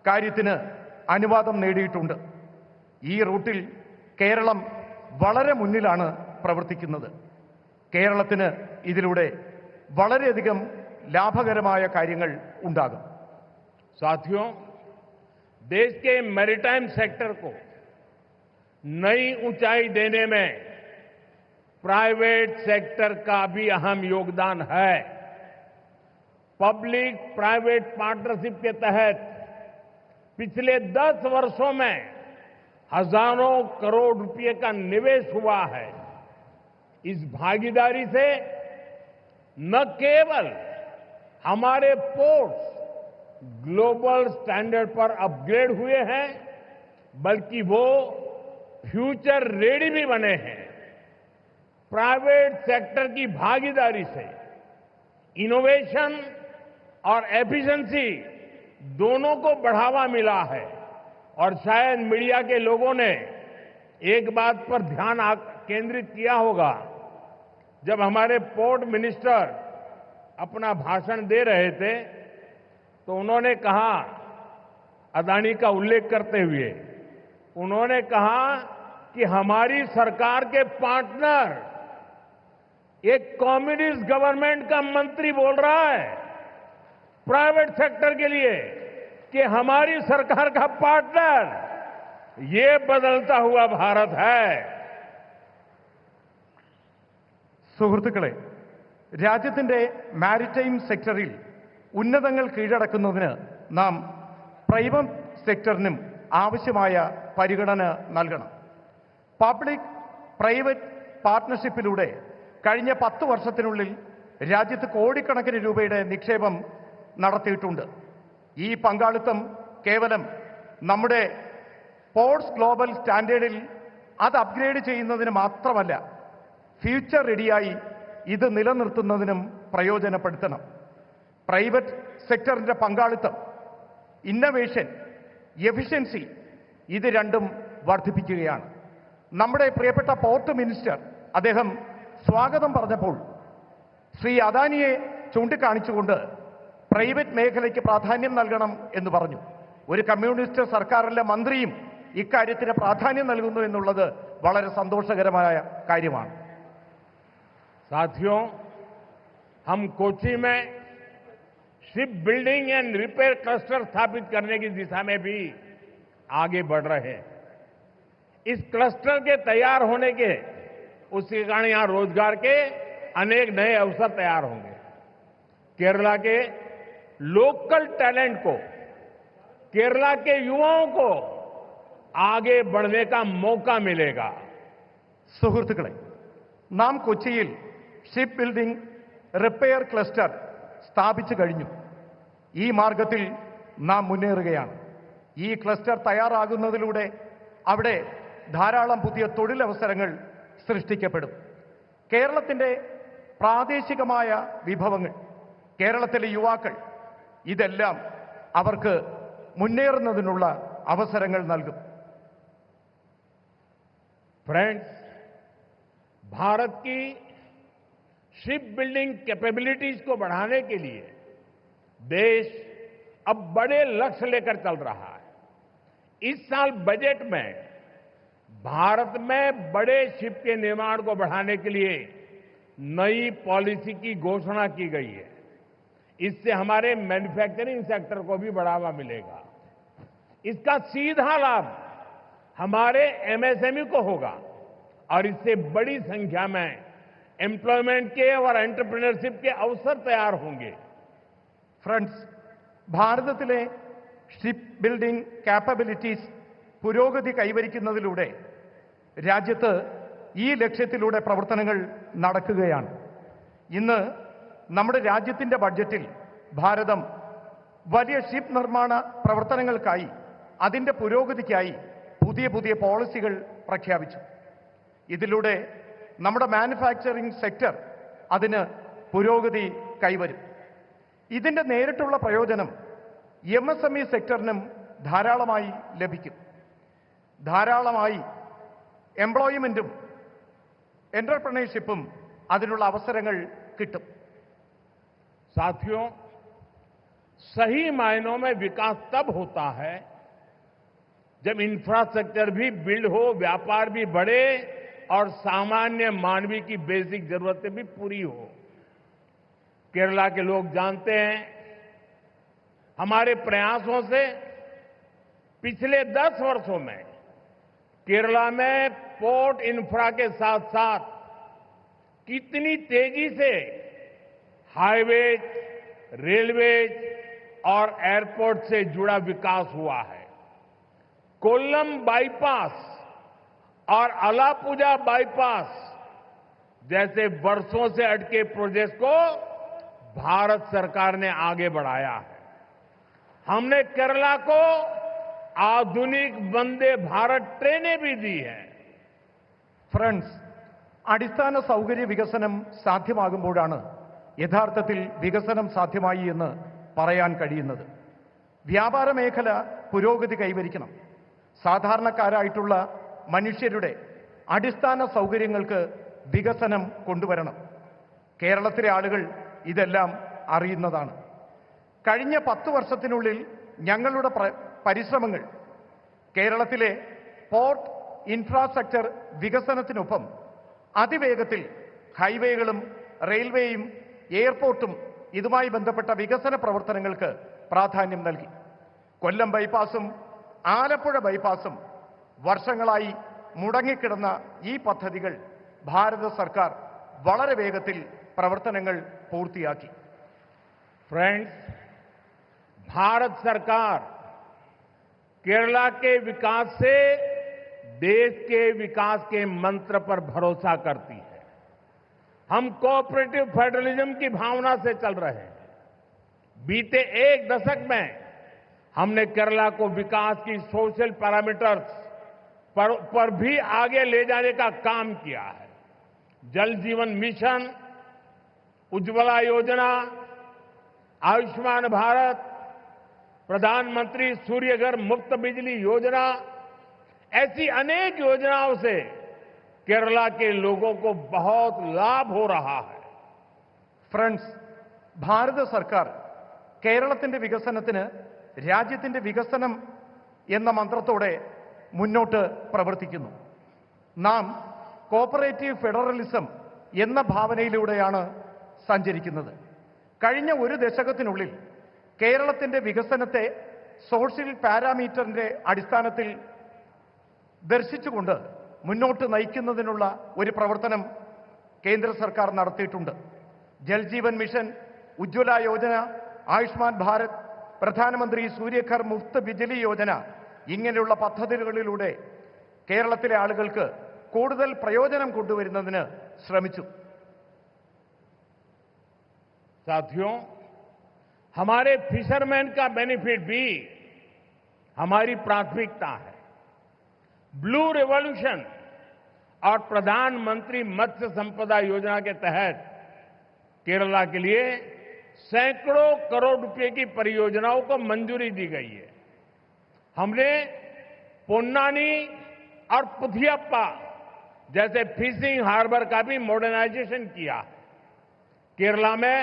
കാര്യത്തിന് അനുവാദം നേടിയിട്ടുണ്ട്. ഈ റൂട്ടിൽ കേരളം വളരെ മുന്നിലാണ് പ്രവർത്തിക്കുന്നത്. കേരളത്തിന് ഇതിലൂടെ വളരെയധികം लाभकरമായ കാര്യങ്ങൾ ഉണ്ടാകും. साथियों, देश के मैरीटाइम सेक्टर को नई ऊंचाई देने में प्राइवेट सेक्टर का भी अहम योगदान है। पब्लिक प्राइवेट पार्टनरशिप के तहत पिछले 10 वर्षों में हजारों करोड़ रुपए का निवेश हुआ है। इस भागीदारी से न केवल हमारे पोर्ट्स ग्लोबल स्टैंडर्ड पर अपग्रेड हुए हैं, बल्कि वो फ्यूचर रेडी भी बने हैं। प्राइवेट सेक्टर की भागीदारी से इनोवेशन और एफिशिएंसी दोनों को बढ़ावा मिला है। और शायद मीडिया के लोगों ने एक बात पर ध्यान केंद्रित किया होगा, जब हमारे पोर्ट मिनिस्टर अपना भाषण दे रहे थे तो उन्होंने कहा, अदानी का उल्लेख करते हुए उन्होंने कहा कि हमारी सरकार के पार्टनर एक कम्युनिस्ट गवर्नमेंट का मंत्री बोल रहा है प्राइवेट सेक्टर के लिए कि हमारी सरकार का पार्टनर ये बदलता हुआ भारत है। സുഹൃത്തുക്കളെ, രാജ്യത്തിന്റെ മാരിടൈം സെക്ടറിൽ ഉന്നതങ്ങൾ കീഴടക്കുന്നതിന് നാം പ്രൈവറ്റ് സെക്ടറിനും ആവശ്യമായ പരിഗണന നൽകണം. പബ്ലിക് പ്രൈവറ്റ് പാർട്ട്ണർഷിപ്പിലൂടെ കഴിഞ്ഞ 10 വർഷത്തിനുള്ളിൽ രാജ്യത്ത് കോടിക്കണക്കിന് രൂപയുടെ നിക്ഷേപം നടത്തിയിട്ടുണ്ട്. ഈ പങ്കാളിത്തം കേവലം നമ്മുടെ പോർട്സ് ഗ്ലോബൽ സ്റ്റാൻഡേർഡിൽ അത് അപ്ഗ്രേഡ് ചെയ്യുന്നതിന് മാത്രമല്ല, ഫ്യൂച്ചർ റെഡിയായി ഇത് നിലനിർത്തുന്നതിനും പ്രയോജനപ്പെടുത്തണം. പ്രൈവറ്റ് സെക്ടറിന്റെ പങ്കാളിത്തം, ഇന്നവേഷൻ, എഫിഷ്യൻസി ഇത് രണ്ടും വർദ്ധിപ്പിക്കുകയാണ്. നമ്മുടെ പ്രിയപ്പെട്ട പോർട്ട് മിനിസ്റ്റർ അദ്ദേഹം സ്വാഗതം പറഞ്ഞപ്പോൾ ശ്രീ അദാനിയെ ചൂണ്ടിക്കാണിച്ചുകൊണ്ട് പ്രൈവറ്റ് മേഖലയ്ക്ക് പ്രാധാന്യം നൽകണം എന്ന് പറഞ്ഞു. ഒരു കമ്മ്യൂണിസ്റ്റ് സർക്കാരിലെ മന്ത്രിയും ഇക്കാര്യത്തിന് പ്രാധാന്യം നൽകുന്നു എന്നുള്ളത് വളരെ സന്തോഷകരമായ കാര്യമാണ്. साथियों, हम कोच्चि में ship building and repair cluster स्थापित करने की दिशा में भी आगे बढ़ रहे हैं। इस क्लस्टर के तैयार होने के उसके कारण यहां रोजगार के अनेक नए अवसर तैयार होंगे। केरला के लोकल टैलेंट को, केरला के युवाओं को आगे बढ़ने का मौका मिलेगा. സുഹൃത്തുക്കളെ, നാം കൊച്ചിയിൽ ഷിപ്പ് ബിൽഡിംഗ് റിപ്പയർ ക്ലസ്റ്റർ സ്ഥാപിച്ചു കഴിഞ്ഞു. ഈ മാർഗത്തിൽ നാം മുന്നേറുകയാണ്. ഈ ക്ലസ്റ്റർ തയ്യാറാകുന്നതിലൂടെ അവിടെ ധാരാളം പുതിയ തൊഴിലവസരങ്ങൾ സൃഷ്ടിക്കപ്പെടും. കേരളത്തിന്റെ പ്രാദേശികമായ വിഭവങ്ങൾ, കേരളത്തിലെ യുവാക്കൾ ഇതെല്ലാം അവർക്ക് മുന്നേറുന്നതിനുള്ള അവസരങ്ങൾ നൽകും. फ्रेंड्स, भारत की शिप बिल्डिंग कैपेबिलिटीज को बढ़ाने के लिए देश अब बड़े लक्ष्य लेकर चल रहा है. इस साल बजट में भारत में बड़े शिप के निर्माण को बढ़ाने के लिए नई पॉलिसी की घोषणा की गई है. इससे हमारे मैन्युफैक्चरिंग सेक्टर को भी बढ़ावा मिलेगा. इसका सीधा लाभ हमारे एमएसएमई को होगा और इससे बड़ी संख्या में एम्प्लॉयमेंट के और एंटरप्रेन्योरशिप के अवसर तैयार होंगे. ഫ്രണ്ട്സ്, ഭാരതത്തിലെ ഷിപ്പ് ബിൽഡിംഗ് കാപ്പബിലിറ്റീസ് പുരോഗതി കൈവരിക്കുന്നതിലൂടെ രാജ്യത്ത് ഈ ലക്ഷ്യത്തിലൂടെ പ്രവർത്തനങ്ങൾ നടക്കുകയാണ്. ഇന്ന് നമ്മുടെ രാജ്യത്തിന്റെ ബഡ്ജറ്റിൽ ഭാരതം വലിയ ഷിപ്പ് നിർമ്മാണ പ്രവർത്തനങ്ങൾക്കായി, അതിന്റെ പുരോഗതിക്കായി പുതിയ പുതിയ പോളിസികൾ പ്രഖ്യാപിച്ചു. ഇതിലൂടെ നമ്മുടെ മാനുഫാക്ചറിംഗ് സെക്ടർ അതിന് പുരോഗതി കൈവരും. ഇതിന്റെ നേരിട്ടുള്ള പ്രയോജനം എംഎസ്എംഇ സെക്ടറിനും ധാരാളമായി ലഭിക്കും. ധാരാളമായി എംപ്ലോയ്മെന്റും എന്റർപ്രണർഷിപ്പും അതിനുള്ള അവസരങ്ങൾ കിട്ടും. साथियों, सही मायनों में विकास तब होता है जब इंफ्रास्ट्रक्चर भी बिल्ड हो, व्यापार भी बढ़े और सामान्य मानवीय की बेसिक जरूरतें भी पूरी हो। केरला के लोग जानते हैं, हमारे प्रयासों से पिछले 10 वर्षों में केरला में पोर्ट इंफ्रा के साथ साथ कितनी तेजी से हाईवेज, रेलवेज और एयरपोर्ट से जुड़ा विकास हुआ है। कोल्लम बाईपास और अलापुजा बाईपास जैसे वर्षों से अटके प्रोजेक्ट को भारत सरकार ने आगे बढ़ाया है। हमने केरला को आधुनिक वंदे भारत ट्रेनें भी दी हैं। ഫ്രണ്ട്സ്, അടിസ്ഥാന സൗകര്യ വികസനം സാധ്യമാകുമ്പോഴാണ് യഥാർത്ഥത്തിൽ വികസനം സാധ്യമായി എന്ന് പറയാൻ കഴിയുന്നത്. വ്യാപാര മേഖല പുരോഗതി കൈവരിക്കണം. സാധാരണക്കാരായിട്ടുള്ള മനുഷ്യരുടെ അടിസ്ഥാന സൗകര്യങ്ങൾക്ക് വികസനം കൊണ്ടുവരണം. കേരളത്തിലെ ആളുകൾ ഇതെല്ലാം അറിയുന്നതാണ്. കഴിഞ്ഞ 10 വർഷത്തിനുള്ളിൽ ഞങ്ങളുടെ പരിശ്രമങ്ങൾ കേരളത്തിലെ പോർട്ട് ഇൻഫ്രാസ്ട്രക്ചർ വികസനത്തിനൊപ്പം അതിവേഗത്തിൽ ഹൈവേകളും റെയിൽവേയും എയർപോർട്ടും ഇതുമായി ബന്ധപ്പെട്ട വികസന പ്രവർത്തനങ്ങൾക്ക് പ്രാധാന്യം നൽകി. കൊല്ലം ബൈപ്പാസും ആലപ്പുഴ ബൈപ്പാസും വർഷങ്ങളായി മുടങ്ങിക്കിടന്ന ഈ പദ്ധതികൾ ഭാരത സർക്കാർ വളരെ വേഗത്തിൽ പ്രവർത്തനങ്ങൾ പൂർത്തിയാക്കി. फ्रेंड्स, भारत सरकार केरला के विकास से देश के विकास के मंत्र पर भरोसा करती है। हम कोऑपरेटिव फेडरलिज्म की भावना से चल रहे हैं। बीते 1 दशक में हमने केरला को विकास की सोशल पैरामीटर्स पर भी आगे ले जाने का काम किया है। जल जीवन मिशन, उज्ज्वला योजना, आयुष्मान भारत, प्रधानमंत्री सूर्यघर मुफ्त बिजली योजना, ऐसी अनेक योजनाओं से केरला के लोगों को बहुत लाभ हो रहा है. ഫ്രണ്ട്സ്, ഭാരത സർക്കാർ കേരളത്തിന്റെ വികസനത്തിന് രാജ്യത്തിന്റെ വികസനം എന്ന മന്ത്രത്തോടെ മുന്നോട്ട് പ്രവർത്തിക്കുന്നു. നാം കോപ്പറേറ്റീവ് ഫെഡറലിസം എന്ന ഭാവനയിലൂടെയാണ് സഞ്ചരിക്കുന്നത്. കഴിഞ്ഞ 1 ദശകത്തിനുള്ളിൽ കേരളത്തിന്റെ വികസനത്തെ സോഷ്യൽ പാരാമീറ്ററിന്റെ അടിസ്ഥാനത്തിൽ ദർശിച്ചുകൊണ്ട് മുന്നോട്ട് നയിക്കുന്നതിനുള്ള ഒരു പ്രവർത്തനം കേന്ദ്ര സർക്കാർ നടത്തിയിട്ടുണ്ട്. ജൽജീവൻ മിഷൻ, ഉജ്ജ്വല യോജന, ആയുഷ്മാൻ ഭാരത്, പ്രധാനമന്ത്രി സൂര്യഘർ മുഫ്ത് ബിജ്ലി യോജന ഇങ്ങനെയുള്ള പദ്ധതികളിലൂടെ കേരളത്തിലെ ആളുകൾക്ക് കൂടുതൽ പ്രയോജനം കൊണ്ടുവരുന്നതിന് ശ്രമിച്ചു. साथियों, हमारे फिशरमैन का बेनिफिट भी हमारी प्राथमिकता है. ब्लू रिवॉल्यूशन और प्रधानमंत्री मत्स्य संपदा योजना के तहत केरला के लिए सैकड़ों करोड़ रुपए की परियोजनाओं को मंजूरी दी गई है. हमने पोन्नानी और पुथियप्पा जैसे फिशिंग हार्बर का भी मॉडर्नाइजेशन किया है. केरला में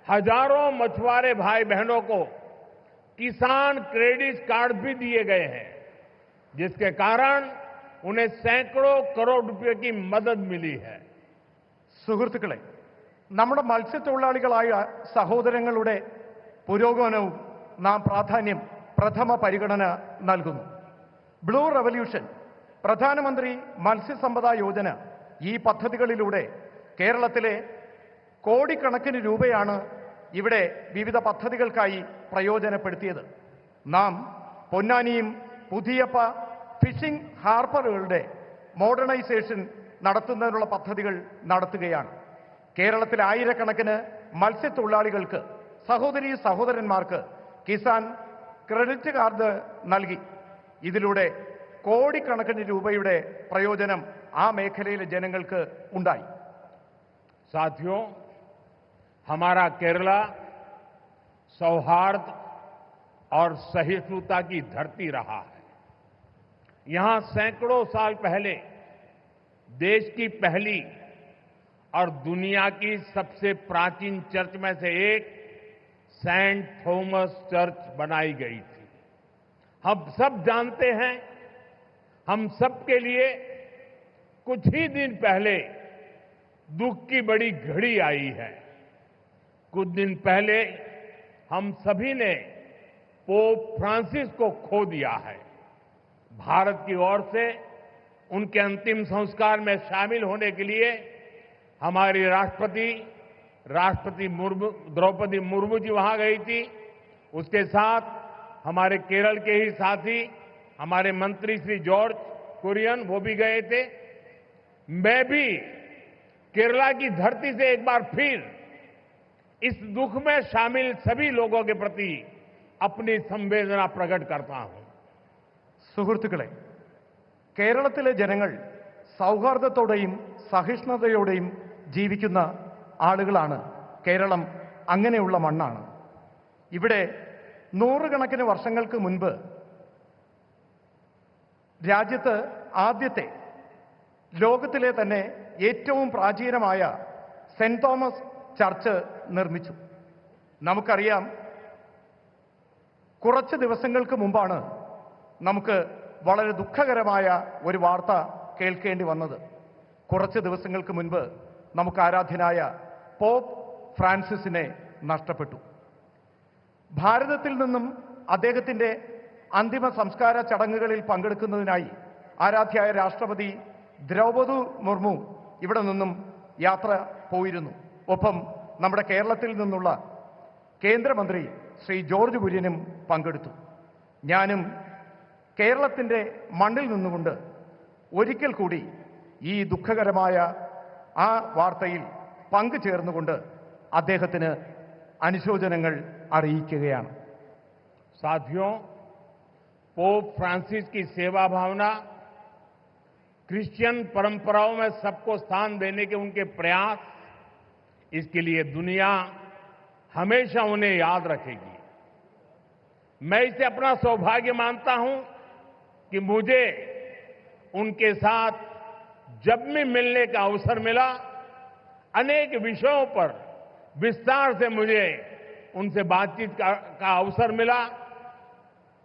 हजारों मछुआरे भाई बहनों को किसान क्रेडिट कार्ड भी दिए गए हैं, जिसके कारण उन्हें सैकड़ों करोड़ रुपए की मदद मिली है. സുഹൃത്തുക്കളെ, നമ്മുടെ മത്സ്യത്തൊഴിലാളികളായ സഹോദരങ്ങളുടെ പുരോഗമനവും നാം പ്രഥമ പരിഗണന നൽകുന്നു. ബ്ലൂ റവല്യൂഷൻ, പ്രധാനമന്ത്രി മത്സ്യസമ്പദാ യോജന, ഈ പദ്ധതികളിലൂടെ കേരളത്തിലെ കോടിക്കണക്കിന് രൂപയാണ് ഇവിടെ വിവിധ പദ്ധതികൾക്കായി പ്രയോജനപ്പെടുത്തിയത്. നാം പൊന്നാനിയും പുതിയപ്പ ഫിഷിംഗ് ഹാർബറുകളുടെ മോഡേണൈസേഷൻ നടത്തുന്നതിനുള്ള പദ്ധതികൾ നടത്തുകയാണ്. കേരളത്തിലെ ആയിരക്കണക്കിന് മത്സ്യത്തൊഴിലാളികൾക്ക്, സഹോദരീ സഹോദരന്മാർക്ക് കിസാൻ ക്രെഡിറ്റ് കാർഡ് നൽകി. ഇതിലൂടെ കോടിക്കണക്കിന് രൂപയുടെ പ്രയോജനം ആ മേഖലയിലെ ജനങ്ങൾക്ക് ഉണ്ടായി. साथियों, हमारा केरला सौहार्द और सहिष्णुता की धरती रहा है. यहां सैकड़ों साल पहले देश की पहली और दुनिया की सबसे प्राचीन चर्च में से एक सेंट थॉमस चर्च बनाई गई थी। हम सब जानते हैं, हम सबके लिए कुछ ही दिन पहले दुख की बड़ी घड़ी आई है। कुछ दिन पहले हम सभी ने पोप फ्रांसिस को खो दिया है। भारत की ओर से उनके अंतिम संस्कार में शामिल होने के लिए हमारी राष्ट्रपति द्रौपदी मुर्मू जी वहां गई थी। उसके साथ हमारे केरल के ही साथी, हमारे मंत्री श्री जॉर्ज कुरियन, वो भी गए थे। मैं भी केरला की धरती से एक बार फिर इस दुख में शामिल सभी लोगों के प्रति अपनी संवेदना प्रकट करता हूं। സുഹൃത്തുക്കളെ, കേരളത്തിലെ ജനങ്ങൾ സൗഹാർദ്ദത്തോടെയും സഹിഷ്ണുതയോടെയും ജീവിക്കുന്ന ആളുകളാണ്. കേരളം അങ്ങനെയുള്ള മണ്ണാണ്. ഇവിടെ നൂറുകണക്കിന് വർഷങ്ങൾക്ക് മുൻപ് രാജ്യത്ത് ആദ്യത്തെ, ലോകത്തിലെ തന്നെ ഏറ്റവും പ്രാചീനമായ സെന്റ് തോമസ് ചർച്ച് നിർമ്മിച്ചു. നമുക്കറിയാം, കുറച്ച് ദിവസങ്ങൾക്ക് മുമ്പാണ് നമുക്ക് വളരെ ദുഃഖകരമായ ഒരു വാർത്ത കേൾക്കേണ്ടി വന്നത്. കുറച്ച് ദിവസങ്ങൾക്ക് മുൻപ് നമുക്ക് ആരാധ്യനായ പോപ്പ് ഫ്രാൻസിസിനെ നഷ്ടപ്പെട്ടു. ഭാരതത്തിൽ നിന്നും അദ്ദേഹത്തിൻ്റെ അന്തിമ സംസ്കാര ചടങ്ങുകളിൽ പങ്കെടുക്കുന്നതിനായി ആരാധ്യയായ രാഷ്ട്രപതി ദ്രൗപദി മുർമു ഇവിടെ നിന്നും യാത്ര പോയിരുന്നു. ഒപ്പം നമ്മുടെ കേരളത്തിൽ നിന്നുള്ള കേന്ദ്രമന്ത്രി ശ്രീ ജോർജ് കുര്യനും പങ്കെടുത്തു. ഞാനും കേരളത്തിൻ്റെ മണ്ണിൽ നിന്നുകൊണ്ട് ഒരിക്കൽ കൂടി ഈ ദുഃഖകരമായ ആ വാർത്തയിൽ പങ്കുചേർന്നുകൊണ്ട് അദ്ദേഹത്തിന് അനുശോചനങ്ങൾ അറിയിക്കുകയാണ്. साथियों, पोप फ्रांसिस की सेवा भावना, क्रिश्चियन परंपराओं में सबको स्थान देने के उनके प्रयास, इसके लिए दुनिया हमेशा उन्हें याद रखेगी। मैं इसे अपना सौभाग्य मानता हूं कि मुझे उनके साथ जब भी मिलने का अवसर मिला, अनेक विषयों पर विस्तार से मुझे उनसे बातचीत का अवसर मिला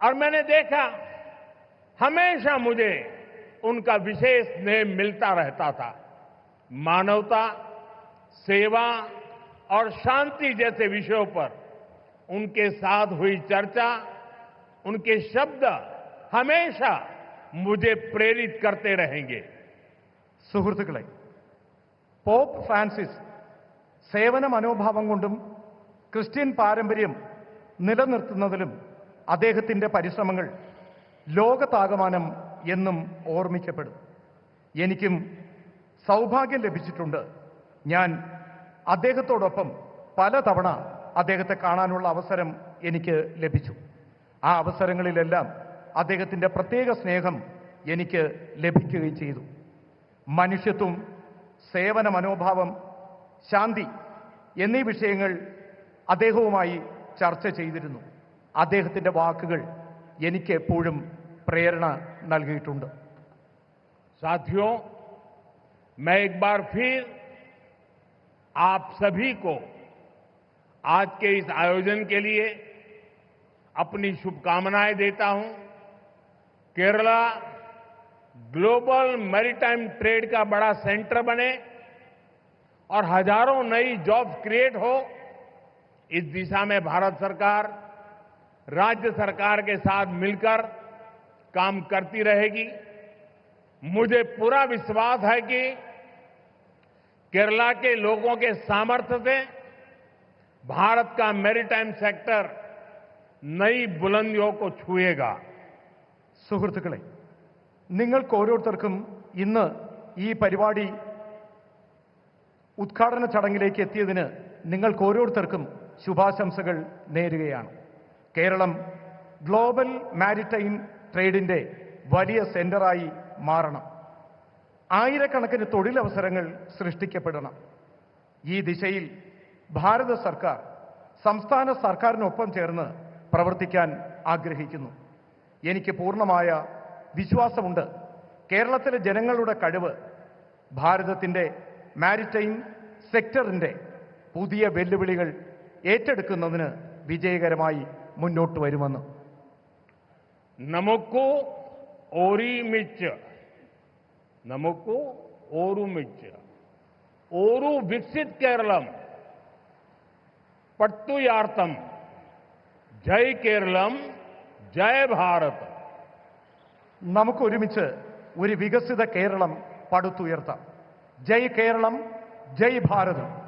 और मैंने देखा हमेशा मुझे उनका विशेष स्नेह मिलता रहता था। मानवता, सेवा और शांति जैसे विषयों पर उनके साथ हुई चर्चा, उनके शब्द हमेशा मुझे प्रेरित करते रहेंगे. സുഹൃത്തുക്കളെ, പോപ്പ് ഫ്രാൻസിസ് സേവന മനോഭാവം കൊണ്ടും ക്രിസ്ത്യൻ പാരമ്പര്യം നിലനിർത്തുന്നതിലും അദ്ദേഹത്തിൻ്റെ പരിശ്രമങ്ങൾ ലോകത്താകമാനം എന്നും ഓർമ്മിക്കപ്പെടും. എനിക്കും സൗഭാഗ്യം ലഭിച്ചിട്ടുണ്ട്. ഞാൻ അദ്ദേഹത്തോടൊപ്പം പലതവണ അദ്ദേഹത്തെ കാണാനുള്ള അവസരം എനിക്ക് ലഭിച്ചു. ആ അവസരങ്ങളിലെല്ലാം അദ്ദേഹത്തിൻ്റെ പ്രത്യേക സ്നേഹം എനിക്ക് ലഭിക്കുകയും ചെയ്തു. മനുഷ്യത്വം, സേവന മനോഭാവം, ശാന്തി എന്നീ വിഷയങ്ങൾ അദ്ദേഹവുമായി ചർച്ച ചെയ്തിരുന്നു. അദ്ദേഹത്തിൻ്റെ വാക്കുകൾ എനിക്ക് എപ്പോഴും പ്രേരണ നൽകിയിട്ടുണ്ട്. साथियों, मैं एक बार फिर आप सभी को आज के इस आयोजन के लिए अपनी शुभकामनाएं देता हूं। केरला ग्लोबल मैरीटाइम ट्रेड का बड़ा सेंटर बने और हजारों नई जॉब्स क्रिएट हो, इस दिशा में भारत सरकार राज्य सरकार के साथ मिलकर काम करती रहेगी। मुझे पूरा विश्वास है कि केरला के लोगों के सामर्थ्य से भारत का मैरीटाइम सेक्टर नई बुलंदियों को छुएगा. സുഹൃത്തുക്കളെ, നിങ്ങൾക്ക് ഓരോരുത്തർക്കും ഇന്ന് ഈ പരിപാടി ഉദ്ഘാടന ചടങ്ങിലേക്ക് എത്തിയതിന് നിങ്ങൾക്ക് ഓരോരുത്തർക്കും ശുഭാശംസകൾ നേരുകയാണ്. കേരളം ഗ്ലോബൽ മാരിടൈം ട്രേഡിൻ്റെ വലിയ സെന്ററായി മാറണം. ആയിരക്കണക്കിന് തൊഴിലവസരങ്ങൾ സൃഷ്ടിക്കപ്പെടണം. ഈ ദിശയിൽ ഭാരത സർക്കാർ സംസ്ഥാന സർക്കാരിനൊപ്പം ചേർന്ന് പ്രവർത്തിക്കാൻ ആഗ്രഹിക്കുന്നു. എനിക്ക് പൂർണ്ണമായ വിശ്വാസമുണ്ട്. കേരളത്തിലെ ജനങ്ങളുടെ കഴിവ് ഭാരതത്തിൻ്റെ മാരിടൈം സെക്ടറിൻ്റെ പുതിയ വെല്ലുവിളികൾ ഏറ്റെടുക്കുന്നതിന് വിജയകരമായി മുന്നോട്ട് വരുമെന്ന്. നമുക്കു ഓരിമിച്ച്, നമുക്കു ഓരുമിച്ച്, ഓരു വികസിത് കേരളം, പട്ടുയാർത്ഥം, ജയ് കേരളം, ജയ് ഭാരത്. നമുക്കൊരുമിച്ച് ഒരു വികസിത കേരളം പടുത്തുയർത്താം. ജയ് കേരളം, ജയ് ഭാരത്.